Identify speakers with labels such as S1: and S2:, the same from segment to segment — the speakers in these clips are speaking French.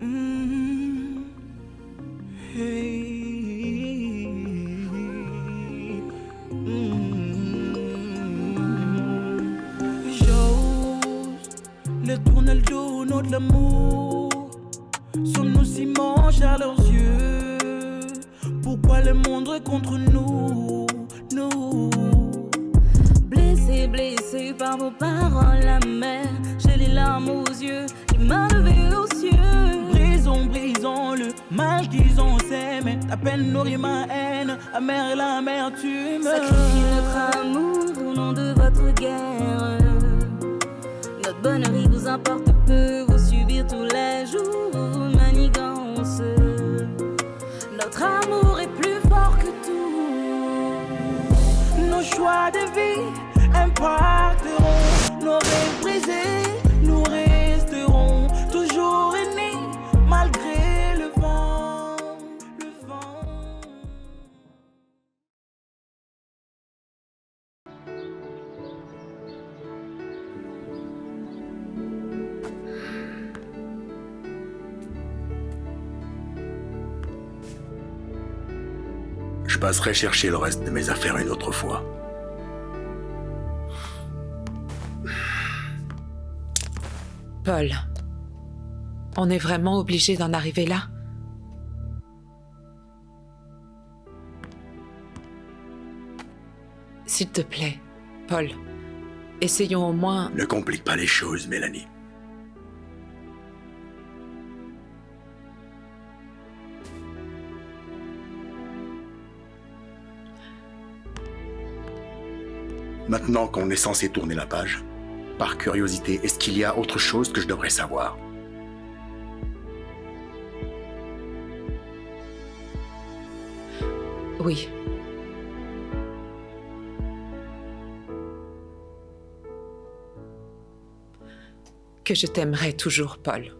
S1: Mm, hey, J'ose le tourner le dos, notre l'amour. Sommes-nous si manches à leurs yeux? Pourquoi le monde est contre nous, nous? Blessé, blessé par vos paroles amères, j'ai les larmes aux yeux, les mains levées aux cieux. Brisons, brisons le mal qu'ils ont s'aimé. Ta peine nourrit ma haine, amère l'amertume. Sacrifiez notre amour au nom de votre guerre. Notre bonheur il vous importe peu, vous subir tous les jours vos manigances. Notre amour est plus fort que tout. Nos choix de vie impacteront nos rêves brisés. Nous resterons toujours unis malgré le vent, le vent.
S2: Je passerai chercher le reste de mes affaires une autre fois.
S3: Paul, on est vraiment obligé d'en arriver là? S'il te plaît, Paul, essayons au moins...
S2: Ne complique pas les choses, Mélanie. Maintenant qu'on est censé tourner la page, par curiosité, est-ce qu'il y a autre chose que je devrais savoir?
S3: Oui. Que je t'aimerai toujours, Paul.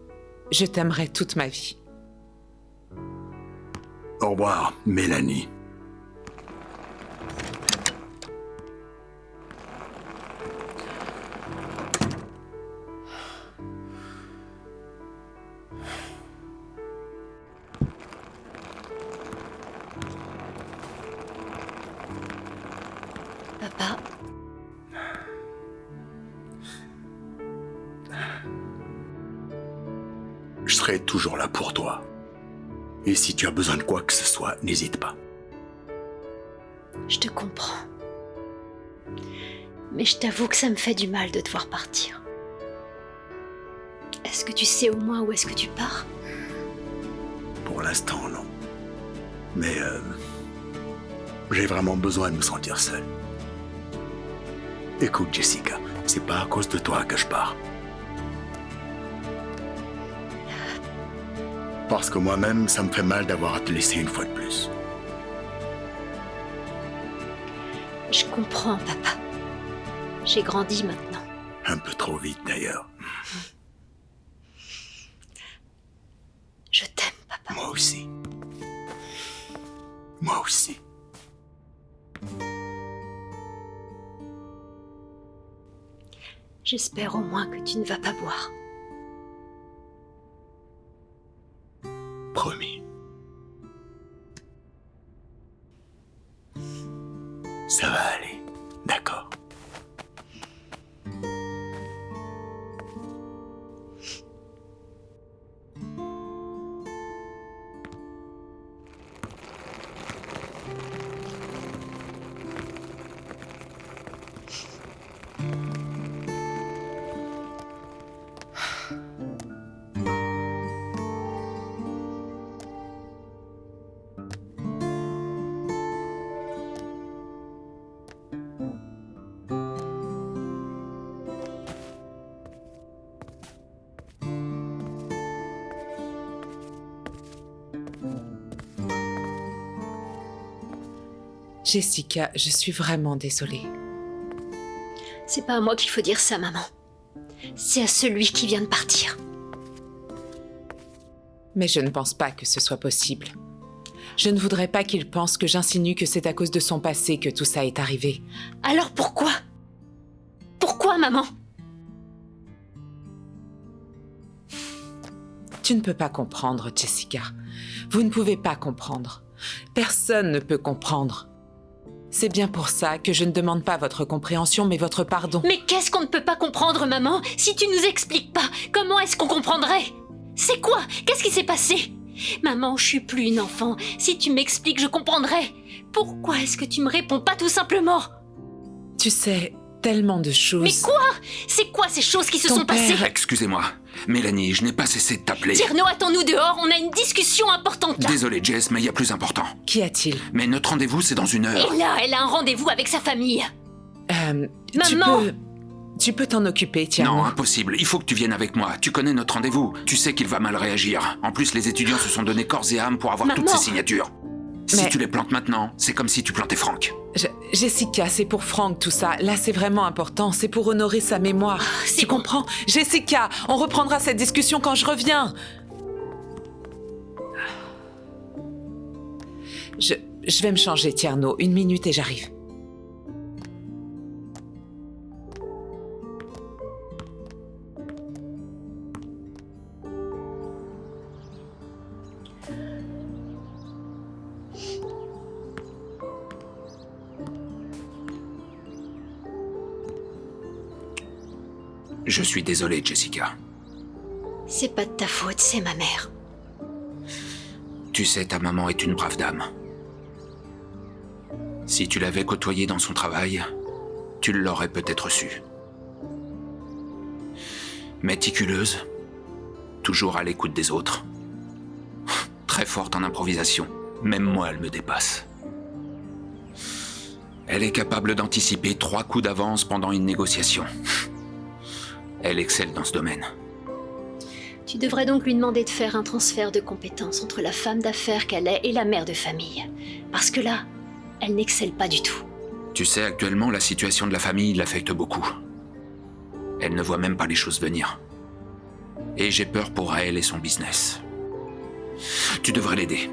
S3: Je t'aimerai toute ma vie.
S2: Au revoir, Mélanie.
S4: Papa,
S2: Je serai toujours là pour toi. Et si tu as besoin de quoi que ce soit, n'hésite pas.
S4: je te comprends. Mais je t'avoue que ça me fait du mal de te voir partir. Est-ce que tu sais au moins où est-ce que tu pars?
S2: Pour l'instant, non. Mais j'ai vraiment besoin de me sentir seul. Écoute, Jessica, c'est pas à cause de toi que je pars. Parce que moi-même, ça me fait mal d'avoir à te laisser une fois de plus.
S4: Je comprends, papa. J'ai grandi maintenant.
S2: Un peu trop vite, d'ailleurs.
S4: Je t'aime, papa.
S2: Moi aussi. Moi aussi.
S4: J'espère au moins que tu ne vas pas boire.
S2: Promis. Ça va aller, d'accord?
S3: Jessica, je suis vraiment désolée.
S4: C'est pas à moi qu'il faut dire ça, maman. C'est à celui qui vient de partir.
S3: Mais je ne pense pas que ce soit possible. Je ne voudrais pas qu'il pense que j'insinue que c'est à cause de son passé que tout ça est arrivé.
S4: Alors pourquoi? Pourquoi, maman?
S3: Tu ne peux pas comprendre, Jessica. Vous ne pouvez pas comprendre. Personne ne peut comprendre. C'est bien pour ça que je ne demande pas votre compréhension, mais votre pardon.
S4: Mais qu'est-ce qu'on ne peut pas comprendre, maman? Si tu nous expliques pas, comment est-ce qu'on comprendrait? C'est quoi? Qu'est-ce qui s'est passé? Maman, je suis plus une enfant. Si tu m'expliques, je comprendrai. Pourquoi est-ce que tu me réponds pas tout simplement?
S3: Tu sais, tellement de choses.
S4: Mais quoi? C'est quoi ces choses qui se
S3: Ton
S4: sont passées?
S3: père-
S5: Excusez-moi, Mélanie, je n'ai pas cessé de t'appeler.
S4: Tierno, attends-nous dehors, on a une discussion importante là.
S5: Désolé, Jess, mais il y a plus important.
S3: Qu'y a-t-il?
S5: Mais notre rendez-vous, c'est dans 1 heure.
S4: Et là, elle a un rendez-vous avec sa famille.
S3: Maman! Tu peux t'en occuper, Tierno.
S5: Non, impossible. Il faut que tu viennes avec moi. Tu connais notre rendez-vous. Tu sais qu'il va mal réagir. En plus, les étudiants se sont donnés corps et âme pour avoir toutes
S4: Maman.
S5: ces signatures. Si
S3: Mais-
S5: tu les plantes maintenant, c'est comme si tu plantais Franck.
S3: Jessica, c'est pour Franck tout ça. Là, c'est vraiment important. C'est pour honorer sa mémoire.
S4: c'est
S3: Tu
S4: bon.
S3: comprends? Jessica, on reprendra cette discussion quand je reviens. Je vais me changer, Tierno. 1 minute et j'arrive.
S5: Je suis désolé, Jessica.
S4: C'est pas de ta faute, c'est ma mère.
S5: Tu sais, ta maman est une brave dame. Si tu l'avais côtoyée dans son travail, tu l'aurais peut-être su. Méticuleuse, toujours à l'écoute des autres. Très forte en improvisation, même moi elle me dépasse. Elle est capable d'anticiper 3 coups d'avance pendant une négociation. Elle excelle dans ce domaine.
S4: Tu devrais donc lui demander de faire un transfert de compétences entre la femme d'affaires qu'elle est et la mère de famille. Parce que là, elle n'excelle pas du tout.
S5: Tu sais, actuellement, la situation de la famille l'affecte beaucoup. Elle ne voit même pas les choses venir. Et j'ai peur pour elle et son business. Tu devrais l'aider.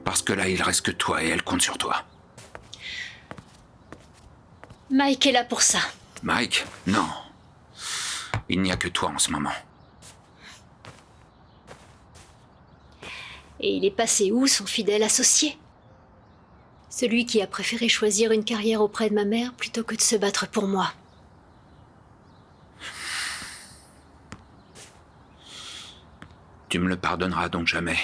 S5: Parce que là, il reste que toi et elle compte sur toi.
S4: Mike est là pour ça.
S5: Mike? Non. Il n'y a que toi en ce moment.
S4: Et il est passé où, son fidèle associé? Celui qui a préféré choisir une carrière auprès de ma mère plutôt que de se battre pour moi.
S5: Tu me le pardonneras donc jamais.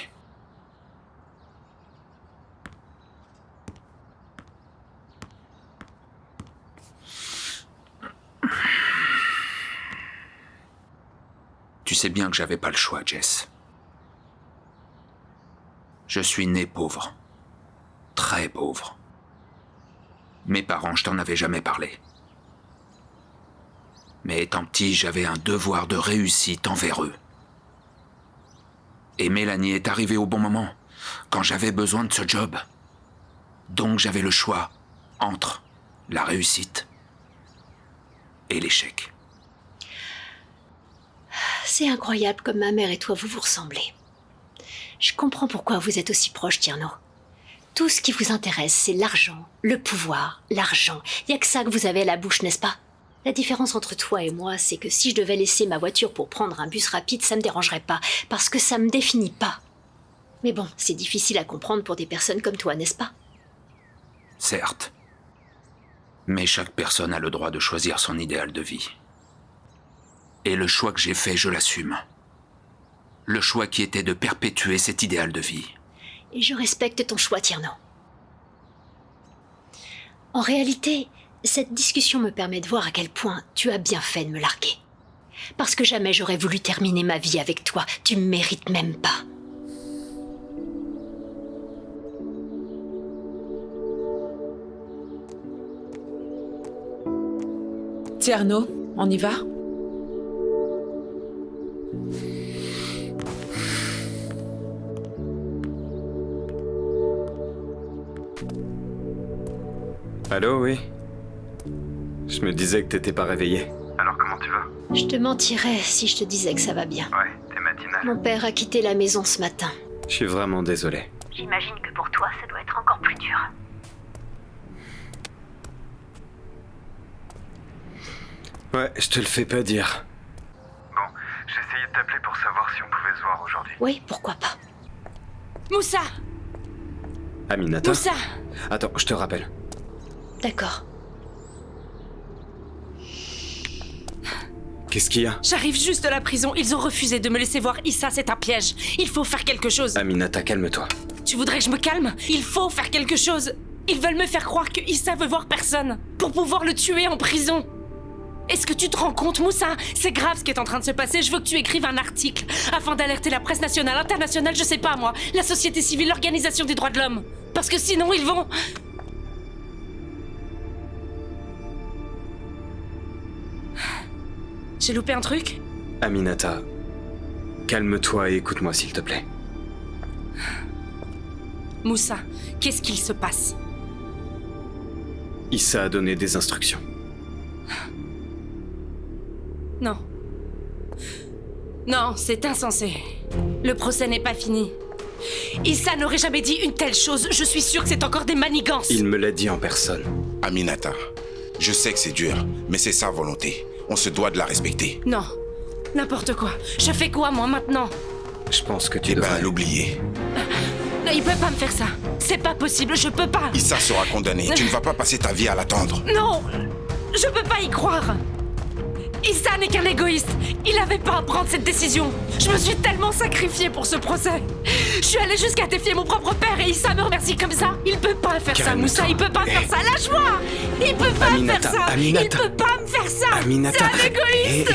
S5: Tu sais bien que j'avais pas le choix, Jess. Je suis né pauvre. Très pauvre. Mes parents, je t'en avais jamais parlé. Mais étant petit, j'avais un devoir de réussite envers eux. Et Mélanie est arrivée au bon moment, quand j'avais besoin de ce job. Donc j'avais le choix entre la réussite et l'échec.
S4: C'est incroyable comme ma mère et toi vous vous ressemblez. Je comprends pourquoi vous êtes aussi proches, Tierno. Tout ce qui vous intéresse, c'est l'argent, le pouvoir, l'argent. Il n'y a que ça que vous avez à la bouche, n'est-ce pas? La différence entre toi et moi, c'est que si je devais laisser ma voiture pour prendre un bus rapide, ça me dérangerait pas, parce que ça me définit pas. Mais bon, c'est difficile à comprendre pour des personnes comme toi, n'est-ce pas?
S5: Certes. Mais chaque personne a le droit de choisir son idéal de vie. Et le choix que j'ai fait, je l'assume. Le choix qui était de perpétuer cet idéal de vie.
S4: Et je respecte ton choix, Tierno. En réalité, cette discussion me permet de voir à quel point tu as bien fait de me larguer. Parce que jamais j'aurais voulu terminer ma vie avec toi. Tu me mérites même pas.
S3: Tierno, on y va?
S6: Allô, oui? Je me disais que t'étais pas réveillé.
S7: Alors comment tu vas?
S4: Je te mentirais si je te disais que ça va bien.
S7: Ouais, t'es matinale.
S4: Mon père a quitté la maison ce matin.
S6: Je suis vraiment désolé.
S4: J'imagine que pour toi, ça doit être encore plus dur.
S6: Ouais, je te le fais pas dire.
S7: Bon, j'ai essayé de t'appeler pour savoir si on pouvait se voir aujourd'hui.
S4: Oui, pourquoi pas.
S8: Moussa!
S6: Aminata?
S8: Moussa!
S6: Attends, je te rappelle.
S4: D'accord.
S6: Qu'est-ce qu'il y a?
S8: J'arrive juste de la prison. Ils ont refusé de me laisser voir Issa, c'est un piège. Il faut faire quelque chose.
S6: Aminata, calme-toi.
S8: Tu voudrais que je me calme? Il faut faire quelque chose. Ils veulent me faire croire que Issa veut voir personne, pour pouvoir le tuer en prison. Est-ce que tu te rends compte, Moussa? C'est grave ce qui est en train de se passer. Je veux que tu écrives un article, afin d'alerter la presse nationale, internationale, je sais pas moi, la société civile, l'organisation des droits de l'homme. Parce que sinon, ils vont... J'ai loupé un truc?
S6: Aminata, calme-toi et écoute-moi s'il te plaît.
S8: Moussa, qu'est-ce qu'il se passe?
S6: Issa a donné des instructions.
S8: Non. Non, c'est insensé. Le procès n'est pas fini. Issa n'aurait jamais dit une telle chose. Je suis sûre que c'est encore des manigances.
S6: Il me l'a dit en personne.
S9: Aminata, je sais que c'est dur, mais c'est sa volonté. On se doit de la respecter.
S8: Non, n'importe quoi. Je fais quoi, moi, maintenant?
S6: Je pense que tu
S9: Eh
S6: devrais...
S9: ben, l'oublier.
S8: Non, il peut pas me faire ça. C'est pas possible, je peux pas.
S9: Issa sera condamné. Tu ne vas pas passer ta vie à l'attendre.
S8: Non, je peux pas y croire. Issa n'est qu'un égoïste. Il avait pas à prendre cette décision. Je me suis tellement sacrifiée pour ce procès. Je suis allée jusqu'à défier mon propre père et Issa me remercie comme ça. Il peut pas faire ça, Moussa. Il peut pas faire ça. Lâche-moi. Il peut pas
S6: Aminata,
S8: faire ça.
S6: Aminata.
S8: Il peut pas me faire ça.
S6: Aminata.
S8: C'est un égoïste.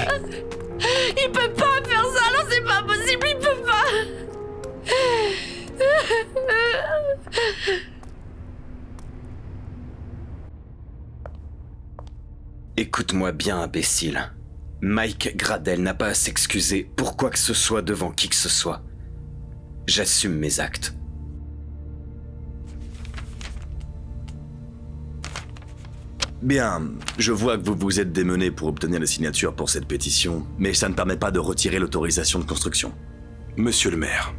S8: Il peut pas faire ça. Non, c'est pas possible. Il peut pas.
S6: Écoute-moi bien, imbécile. Mike Gradel n'a pas à s'excuser pour quoi que ce soit devant qui que ce soit. J'assume mes actes.
S2: Bien, je vois que vous vous êtes démené pour obtenir les signatures pour cette pétition, mais ça ne permet pas de retirer l'autorisation de construction.
S10: Monsieur le maire,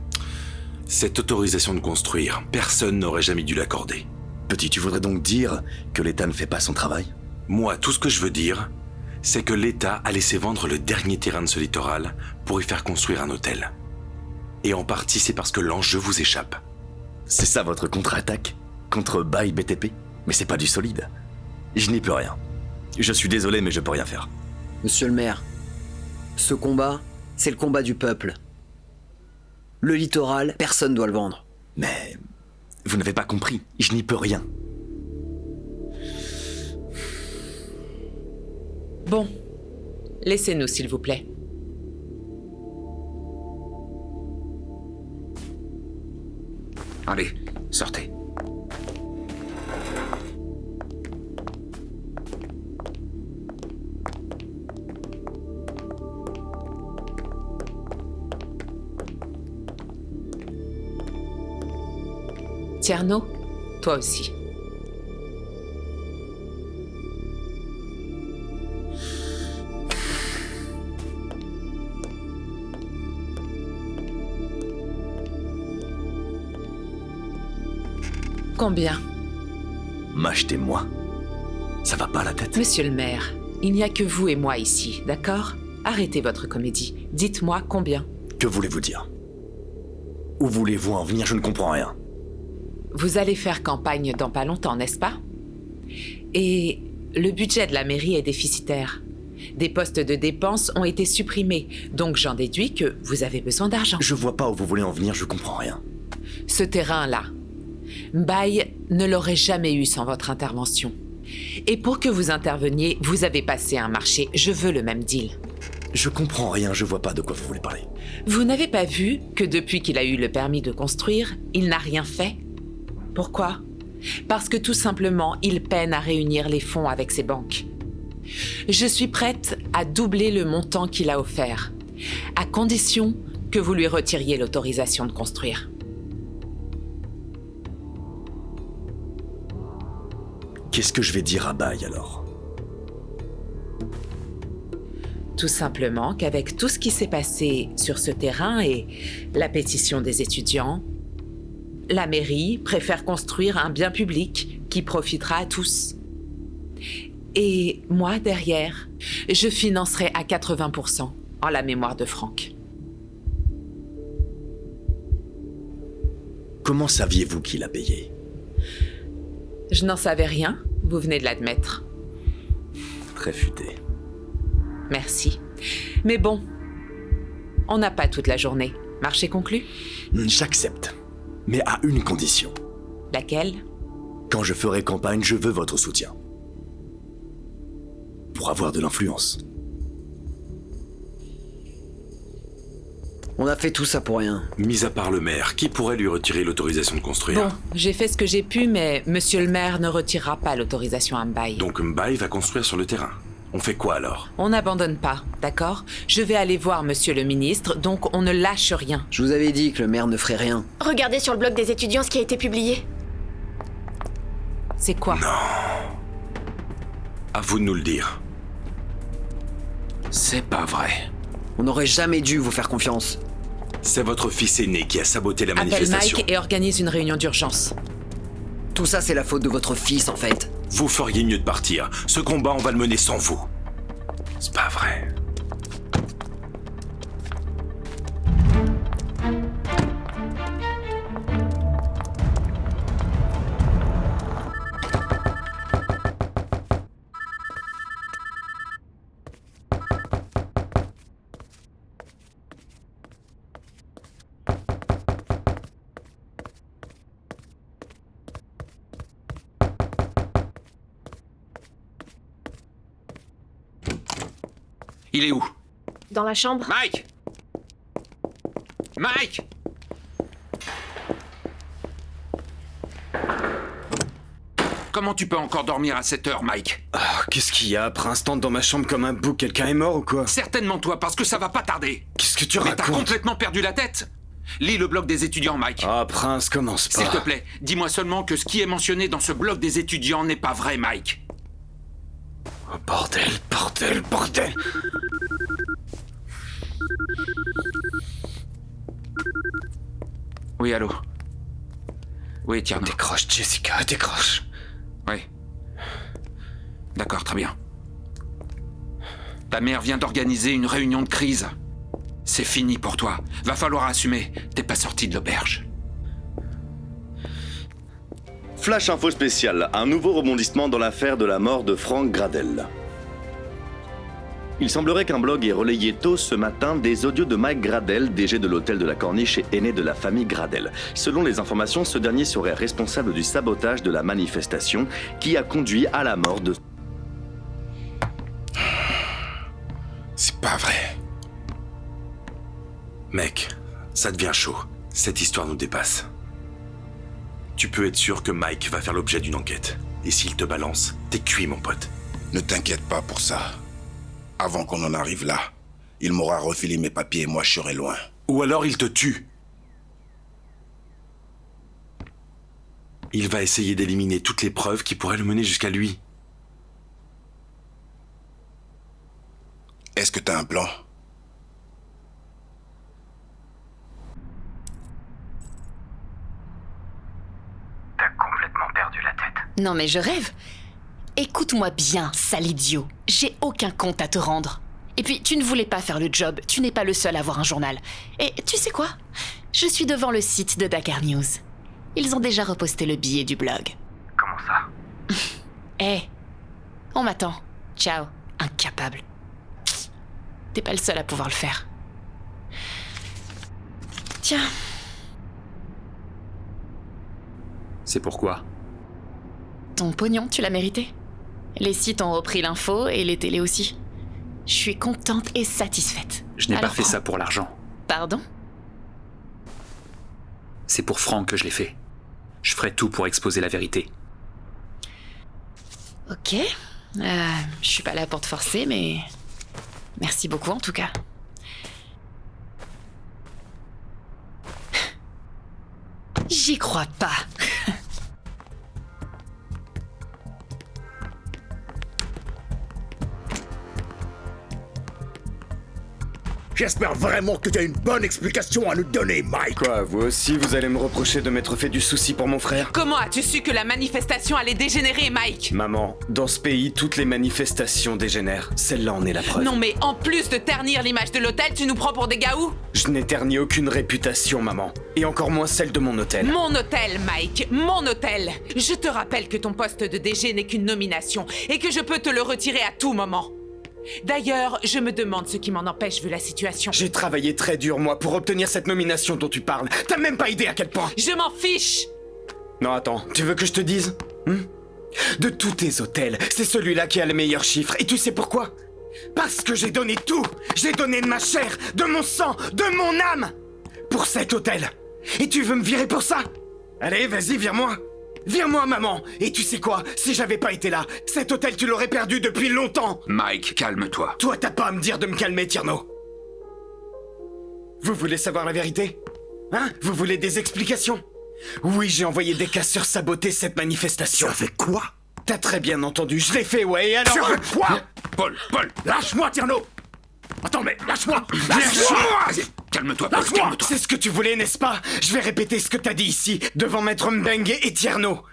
S10: cette autorisation de construire, personne n'aurait jamais dû l'accorder.
S2: Petit, tu voudrais donc dire que l'État ne fait pas son travail?
S10: Moi, tout ce que je veux dire, c'est que l'État a laissé vendre le dernier terrain de ce littoral pour y faire construire un hôtel. Et en partie, c'est parce que l'enjeu vous échappe.
S2: C'est ça votre contre-attaque? Contre Bail BTP? Mais c'est pas du solide. Je n'y peux rien. Je suis désolé, mais je peux rien faire.
S11: Monsieur le maire, ce combat, c'est le combat du peuple. Le littoral, personne doit le vendre.
S2: Mais vous n'avez pas compris, je n'y peux rien.
S3: Bon, laissez-nous, s'il vous plaît.
S5: Allez, sortez.
S3: Tierno, toi aussi. Combien?
S2: M'achetez-moi. Ça va pas la tête?
S3: Monsieur le maire, il n'y a que vous et moi ici, d'accord? Arrêtez votre comédie. Dites-moi combien.
S2: Que voulez-vous dire? Où voulez-vous en venir? Je ne comprends rien.
S3: Vous allez faire campagne dans pas longtemps, n'est-ce pas? Et le budget de la mairie est déficitaire. Des postes de dépenses ont été supprimés, donc j'en déduis que vous avez besoin d'argent.
S2: Je vois pas où vous voulez en venir, je comprends rien.
S3: Ce terrain-là, Bail ne l'aurait jamais eu sans votre intervention. Et pour que vous interveniez, vous avez passé un marché. Je veux le même deal.
S2: Je comprends rien, je vois pas de quoi vous voulez parler.
S3: Vous n'avez pas vu que depuis qu'il a eu le permis de construire, il n'a rien fait? Pourquoi? Parce que tout simplement, il peine à réunir les fonds avec ses banques. Je suis prête à doubler le montant qu'il a offert, à condition que vous lui retiriez l'autorisation de construire.
S2: Qu'est-ce que je vais dire à Bail alors?
S3: Tout simplement qu'avec tout ce qui s'est passé sur ce terrain et la pétition des étudiants, la mairie préfère construire un bien public qui profitera à tous. Et moi, derrière, je financerai à 80% en la mémoire de Franck.
S2: Comment saviez-vous qui l'a payé?
S3: Je n'en savais rien, vous venez de l'admettre.
S2: Très futé.
S3: Merci. Mais bon, on n'a pas toute la journée. Marché conclu?
S2: J'accepte. Mais à une condition.
S3: Laquelle?
S2: Quand je ferai campagne, je veux votre soutien. Pour avoir de l'influence.
S11: On a fait tout ça pour rien.
S10: Mis à part le maire, qui pourrait lui retirer l'autorisation de construire?
S3: Bon, j'ai fait ce que j'ai pu, mais monsieur le maire ne retirera pas l'autorisation à Mbaye.
S10: Donc Mbaye va construire sur le terrain. On fait quoi alors?
S3: On n'abandonne pas, d'accord? Je vais aller voir monsieur le ministre, donc on ne lâche rien.
S11: Je vous avais dit que le maire ne ferait rien.
S7: Regardez sur le blog des étudiants ce qui a été publié.
S3: C'est quoi?
S10: À vous de nous le dire.
S5: C'est pas vrai.
S11: On n'aurait jamais dû vous faire confiance.
S10: C'est votre fils aîné qui a saboté la
S3: Appelle
S10: manifestation.
S3: Mike et organise une réunion d'urgence.
S11: Tout ça, c'est la faute de votre fils, en fait.
S10: Vous feriez mieux de partir. Ce combat, on va le mener sans vous. C'est pas vrai.
S5: Il est où?
S7: Dans la chambre.
S5: Mike! Mike! Comment tu peux encore dormir à cette heure, Mike?
S6: Qu'est-ce qu'il y a? Prince tente dans ma chambre comme un bouc, quelqu'un est mort ou quoi?
S5: Certainement toi, parce que ça va pas tarder.
S6: Qu'est-ce que tu
S5: Mais t'as
S6: racontes?
S5: complètement perdu la tête. Lis le blog des étudiants, Mike.
S6: Prince, commence pas.
S5: S'il te plaît, dis-moi seulement que ce qui est mentionné dans ce blog des étudiants n'est pas vrai, Mike.
S6: Oh, bordel, bordel, bordel.
S5: Oui, allô? Oui, Tierno.
S6: Décroche, Jessica, décroche.
S5: Oui. D'accord, très bien. Ta mère vient d'organiser une réunion de crise. C'est fini pour toi. Va falloir assumer. T'es pas sorti de l'auberge.
S2: Flash info spécial, un nouveau rebondissement dans l'affaire de la mort de Frank Gradel. Il semblerait qu'un blog ait relayé tôt ce matin des audios de Mike Gradel, DG de l'hôtel de la Corniche et aîné de la famille Gradel. Selon les informations, ce dernier serait responsable du sabotage de la manifestation qui a conduit à la mort de...
S9: C'est pas vrai.
S10: Mec, ça devient chaud. Cette histoire nous dépasse. Tu peux être sûr que Mike va faire l'objet d'une enquête. Et s'il te balance, t'es cuit, mon pote.
S9: Ne t'inquiète pas pour ça. Avant qu'on en arrive là, il m'aura refilé mes papiers et moi je serai loin.
S10: Ou alors il te tue. Il va essayer d'éliminer toutes les preuves qui pourraient le mener jusqu'à lui.
S9: Est-ce que t'as un plan?
S6: T'as complètement perdu la tête.
S8: Non mais je rêve. Écoute-moi bien, sale idiot. J'ai aucun compte à te rendre. Et puis, tu ne voulais pas faire le job. Tu n'es pas le seul à avoir un journal. Et tu sais quoi? Je suis devant le site de Dakar News. Ils ont déjà reposté le billet du blog.
S6: Comment ça?
S8: Hé, on m'attend. Ciao, incapable. T'es pas le seul à pouvoir le faire. Tiens.
S12: C'est pourquoi?
S8: Ton pognon, tu l'as mérité. Les sites ont repris l'info et les télés aussi. Je suis contente et satisfaite.
S12: Je n'ai pas
S8: Alors,
S12: fait ça pour l'argent.
S8: Pardon?
S12: C'est pour Franck que je l'ai fait. Je ferai tout pour exposer la vérité.
S8: Ok. Je suis pas là pour te forcer, mais... Merci beaucoup en tout cas. J'y crois pas.
S13: J'espère vraiment que tu as une bonne explication à nous donner, Mike.
S6: Quoi, vous aussi, vous allez me reprocher de m'être fait du souci pour mon frère?
S3: Comment as-tu su que la manifestation allait dégénérer, Mike?
S6: Maman, dans ce pays, toutes les manifestations dégénèrent. Celle-là en est la preuve.
S3: Non mais en plus de ternir l'image de l'hôtel, tu nous prends pour des gaous?
S6: Je n'ai terni aucune réputation, maman. Et encore moins celle de mon hôtel.
S3: Mon hôtel, Mike, mon hôtel. Je te rappelle que ton poste de DG n'est qu'une nomination et que je peux te le retirer à tout moment. D'ailleurs, je me demande ce qui m'en empêche vu la situation.
S6: J'ai travaillé très dur, moi, pour obtenir cette nomination dont tu parles. T'as même pas idée à quel point.
S3: Je m'en fiche.
S6: Non, attends, tu veux que je te dise? De tous tes hôtels, c'est celui-là qui a les meilleurs chiffres. Et tu sais pourquoi? Parce que j'ai donné tout. J'ai donné de ma chair, de mon sang, de mon âme pour cet hôtel. Et tu veux me virer pour ça? Allez, vas-y, vire-moi. Vire-moi, maman. Et tu sais quoi? Si j'avais pas été là, cet hôtel, tu l'aurais perdu depuis longtemps.
S5: Mike, calme-toi.
S6: Toi, t'as pas à me dire de me calmer, Tierno. Vous voulez savoir la vérité? Hein? Vous voulez des explications? Oui, j'ai envoyé des casseurs saboter cette manifestation.
S13: Tu as fait quoi?
S6: T'as très bien entendu, je l'ai fait, ouais, et alors...
S13: Tu as fait quoi?
S5: Paul!
S13: Lâche-moi, Tierno! Attends, mais lâche-moi! Lâche-moi!
S5: Calme-toi, Paul, calme-toi.
S6: C'est ce que tu voulais, n'est-ce pas? Je vais répéter ce que t'as dit ici, devant Maître Mbengue et Tierno.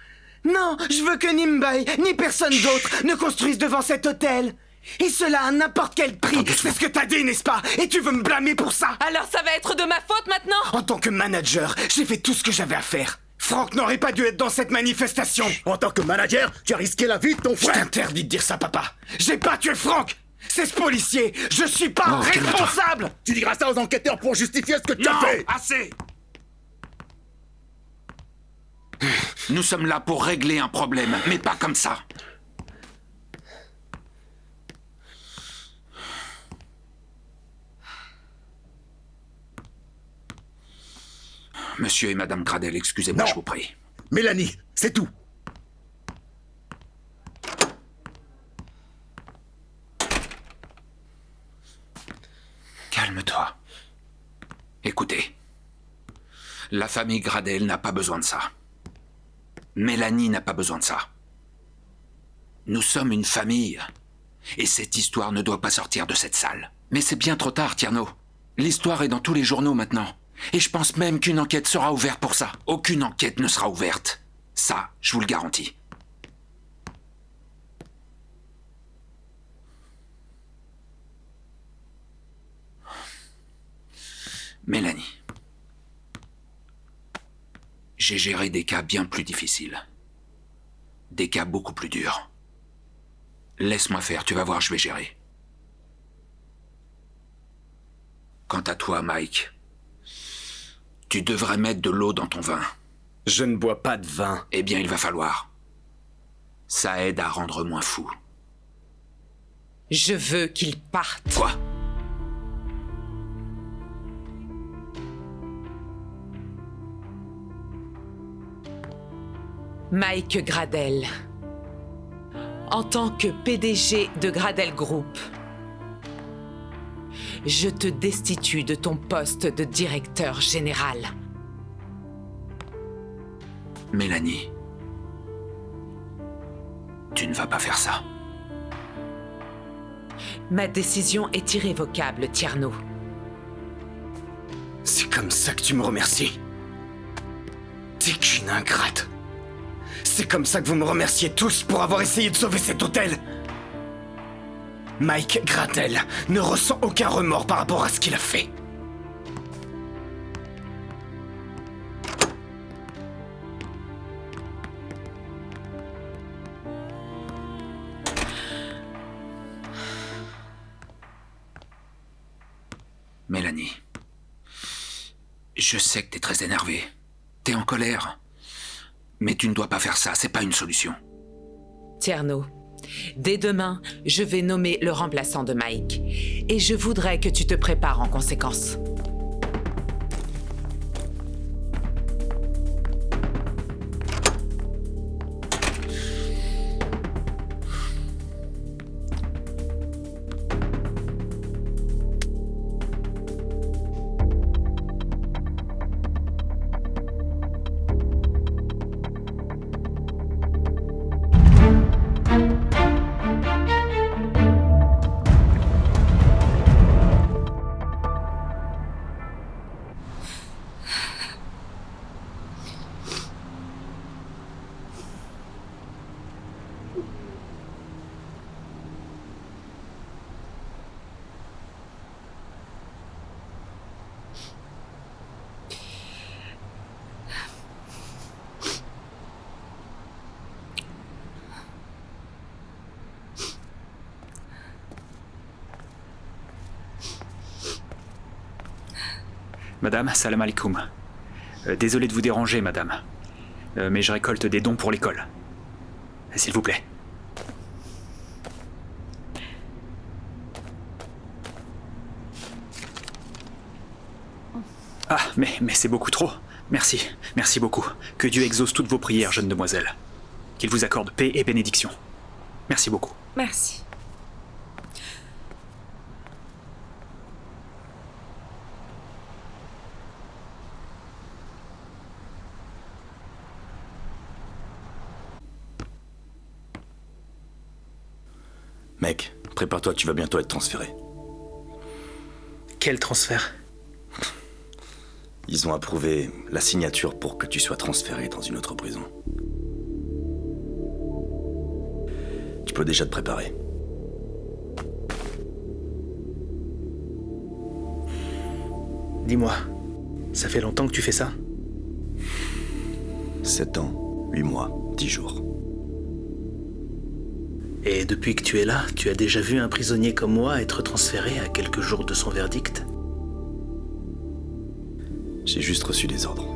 S6: Non, je veux que ni Mbaye, ni personne d'autre ne construise devant cet hôtel. Et cela à n'importe quel prix. C'est ce que t'as dit, n'est-ce pas? Et tu veux me blâmer pour ça?
S3: Alors ça va être de ma faute maintenant?
S6: En tant que manager, j'ai fait tout ce que j'avais à faire. Franck n'aurait pas dû être dans cette manifestation.
S13: En tant que manager, tu as risqué la vie de ton
S6: Je
S13: frère.
S6: t'interdis de dire ça, papa. J'ai pas tué Franck. C'est ce policier. Je suis pas responsable.
S13: Tu diras ça aux enquêteurs pour justifier ce que tu as fait.
S5: Assez! Nous sommes là pour régler un problème, mais pas comme ça. Monsieur et Madame Gradel, excusez-moi, je vous prie.
S13: Mélanie, c'est tout.
S5: Calme-toi. Écoutez. La famille Gradel n'a pas besoin de ça. Mélanie n'a pas besoin de ça. Nous sommes une famille. Et cette histoire ne doit pas sortir de cette salle. Mais c'est bien trop tard, Tierno. L'histoire est dans tous les journaux maintenant. Et je pense même qu'une enquête sera ouverte pour ça. Aucune enquête ne sera ouverte. Ça, je vous le garantis. Mélanie. J'ai géré des cas bien plus difficiles. Des cas beaucoup plus durs. Laisse-moi faire, tu vas voir, je vais gérer. Quant à toi, Mike, tu devrais mettre de l'eau dans ton vin.
S6: Je ne bois pas de vin.
S5: Eh bien, il va falloir. Ça aide à rendre moins fou.
S3: Je veux qu'il parte.
S5: Quoi?
S3: Mike Gradel. En tant que PDG de Gradel Group, je te destitue de ton poste de directeur général.
S5: Mélanie, tu ne vas pas faire ça.
S3: Ma décision est irrévocable, Tierno.
S6: C'est comme ça que tu me remercies? T'es qu'une ingrate. C'est comme ça que vous me remerciez tous pour avoir essayé de sauver cet hôtel. Mike Gradel ne ressent aucun remords par rapport à ce qu'il a fait.
S5: Mélanie, je sais que t'es très énervée. T'es en colère. Mais tu ne dois pas faire ça, c'est pas une solution.
S3: Tierno, dès demain, je vais nommer le remplaçant de Mike. Et je voudrais que tu te prépares en conséquence.
S12: Madame, salam alaikum. Désolé de vous déranger, madame. Mais je récolte des dons pour l'école. S'il vous plaît. Ah, mais c'est beaucoup trop. Merci, merci beaucoup. Que Dieu exauce toutes vos prières, jeune demoiselle. Qu'il vous accorde paix et bénédiction. Merci beaucoup.
S8: Merci.
S14: Mec, prépare-toi, tu vas bientôt être transféré.
S12: Quel transfert?
S14: Ils ont approuvé la signature pour que tu sois transféré dans une autre prison. Tu peux déjà te préparer.
S15: Dis-moi, ça fait longtemps que tu fais ça?
S14: 7 ans, 8 mois, 10 jours.
S15: Et depuis que tu es là, tu as déjà vu un prisonnier comme moi être transféré à quelques jours de son verdict?
S14: J'ai juste reçu des ordres.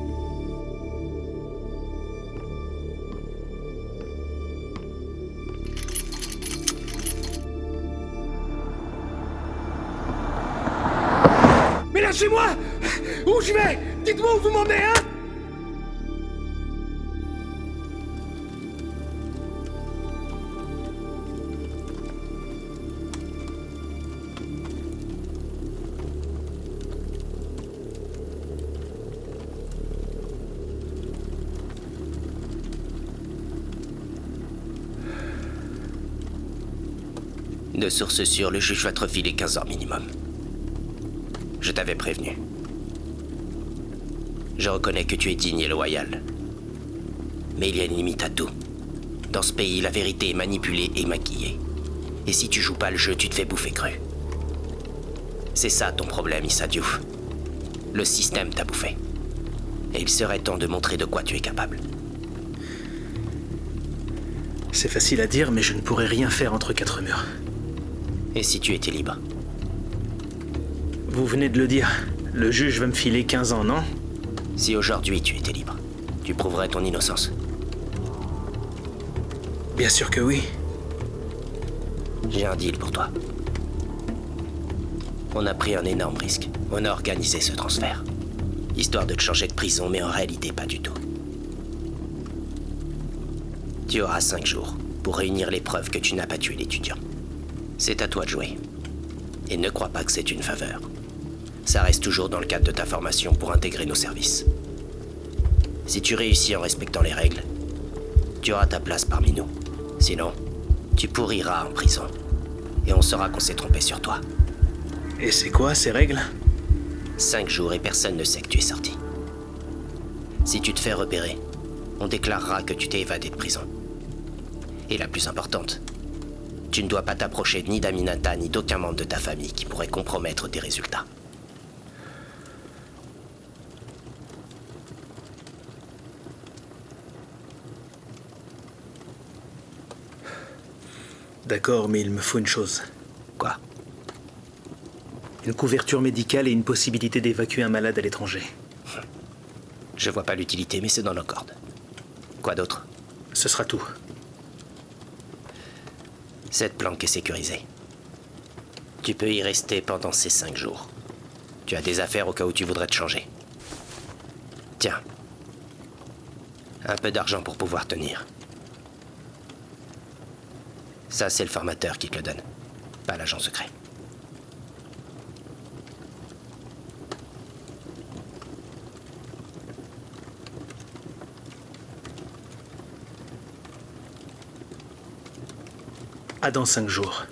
S13: Mais lâchez-moi! Où je vais? Dites-moi où vous m'emmenez, hein?
S16: De source sûre, le juge va te refiler 15 heures minimum. Je t'avais prévenu. Je reconnais que tu es digne et loyal. Mais il y a une limite à tout. Dans ce pays, la vérité est manipulée et maquillée. Et si tu joues pas le jeu, tu te fais bouffer cru. C'est ça ton problème, Issa Diouf. Le système t'a bouffé. Et il serait temps de montrer de quoi tu es capable.
S15: C'est facile à dire, mais je ne pourrais rien faire entre quatre murs.
S16: Et si tu étais libre?
S15: Vous venez de le dire. Le juge va me filer 15 ans, non?
S16: Si aujourd'hui tu étais libre, tu prouverais ton innocence.
S15: Bien sûr que oui.
S16: J'ai un deal pour toi. On a pris un énorme risque. On a organisé ce transfert. Histoire de te changer de prison, mais en réalité pas du tout. Tu auras 5 jours pour réunir les preuves que tu n'as pas tué l'étudiant. C'est à toi de jouer. Et ne crois pas que c'est une faveur. Ça reste toujours dans le cadre de ta formation pour intégrer nos services. Si tu réussis en respectant les règles, tu auras ta place parmi nous. Sinon, tu pourriras en prison. Et on saura qu'on s'est trompé sur toi.
S15: Et c'est quoi ces règles?
S16: 5 jours et personne ne sait que tu es sorti. Si tu te fais repérer, on déclarera que tu t'es évadé de prison. Et la plus importante, tu ne dois pas t'approcher ni d'Aminata ni d'aucun membre de ta famille qui pourrait compromettre tes résultats.
S15: D'accord, mais il me faut une chose.
S16: Quoi?
S15: Une couverture médicale et une possibilité d'évacuer un malade à l'étranger.
S16: Je vois pas l'utilité, mais c'est dans nos cordes. Quoi d'autre?
S15: Ce sera tout.
S16: Cette planque est sécurisée. Tu peux y rester pendant ces 5 jours. Tu as des affaires au cas où tu voudrais te changer. Tiens. Un peu d'argent pour pouvoir tenir. Ça, c'est le formateur qui te le donne, pas l'agent secret.
S15: À dans 5 jours.